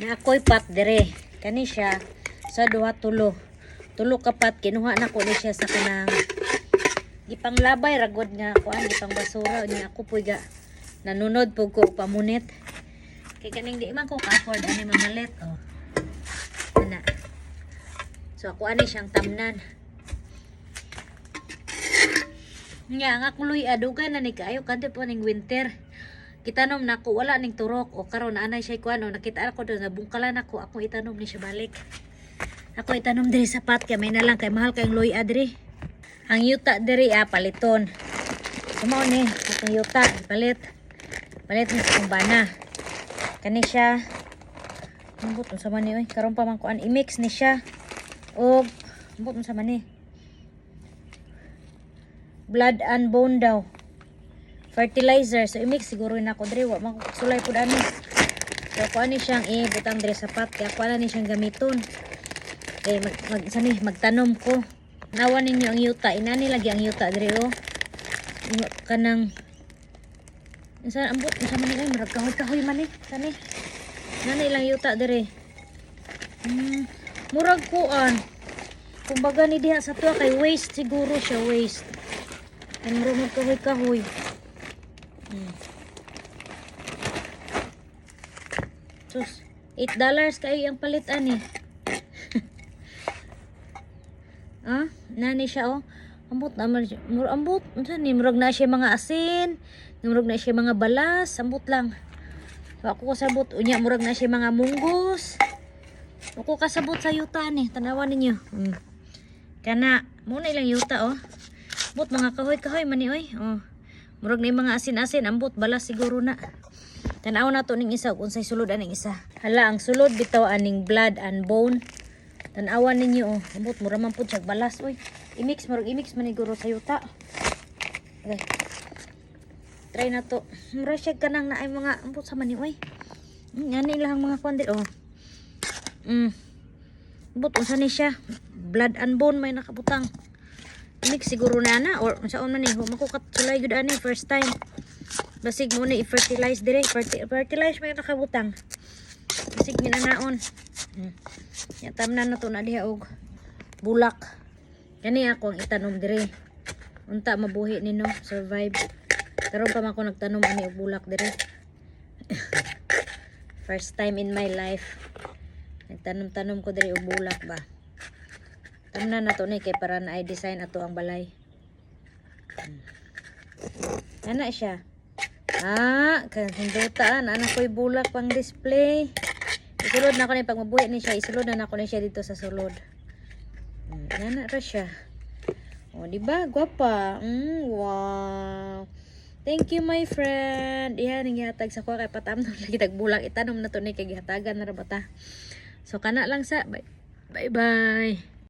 Na ako'y pat dire. Kani siya sa duha tulo. Tulo ka pat kinuha na ko ni siya sa kanang gipanglabay ragod nga kuan gipang basura niya ako puy ga nanunod pug ko pamunit. Kay kaning di man ko ka-afford ani mamalit oh. Ana. So ako ani siyang tamnan. Nga nga kuloy adugan na ni kaayo kanto po ning winter. Kitanom na ko wala ning turok o karon anay siya kuano nakita ako do nabungkalan ako itanom ni siya balik. Ako itanom diri sa pat kay may na lang kay mahal kay loy adri. Ang yuta diri paliton. Sumo ni atong yuta palit. Palit ni sa kumbana. Kani siya ambot sa man ni oy karon pa man kuan i-mix ni siya og ambot sa man ni blood and bone daw. Fertilizer. So, i-mix siguro na ako dre. Wa makusulay po dani. So, ako ani siyang ibutang dre sa pat. Kaya ako ani siyang gamiton. Eh, magtanom ko. Nawa ninyo ang yuta. Inani lagi ang yuta dre o. Kanang saan ambot. Saan man nila. Marag kahoy-kahoy man eh. Saan eh. Nani lang yuta dre. Murag kuan. Kumbaga ni diha sa tuwa kay waste siguro siya waste. Ang murag kahoy-kahoy. Sus, $8 kayo ang palit ani. Nani siya oh. Ambot naman siya. Ambot, unsa ni murag na siya mga asin, murag na siya mga balas, ambot lang. So, ako kasabot unya murag na siya mga munggos. Ako kasabot sa yuta ni, tanawan ninyo. Kana mo na ilang yuta oh. Ambot mga kahoy-kahoy man ni oy. Oh. Murag na yung mga asin-asin, ambot, balas siguro na. Tanaw na to ning isa, kung sa'y sulod aning isa. Hala, ang sulod bitaw aning blood and bone. Tanawan ninyo, oh. Ambot, mura man po siya, balas, oy. I-mix, murag i-mix man siguro sa yuta. Okay. Try na to. Mura siya kanang na ay mga, ambot sa mani, oy. Yan ilang mga kwandir, oh. Ambot, unsa ni siya. Blood and bone may nakabutang. Mix siguro na or saan man ni makukat sulay gud ani first time basig mo ni i-fertilize dire fertilize may nakabutang basig minanaon ya tamnan na to na diha og bulak kani ako ang itanom dire unta mabuhi nino survive karon pa man ko nagtanom ani og bulak dire first time in my life nagtanom ko dire og bulak ba. Tamnan na to ni kay para na i-design ato ang balay. Ana siya. Kandutaan. Ana ko'y bulak pang display. Isulod na ko ni pag mabuhi ni siya. Isulod na ko ni siya dito sa sulod. Ana ra siya. O, diba? Gwapa. Wow. Thank you, my friend. Iyan, ang gihatag sa ko kay patamnon lagi tagbulak. Itanom na to ni kay gihatagan na ra bata. So, kana lang sa. Bye-bye.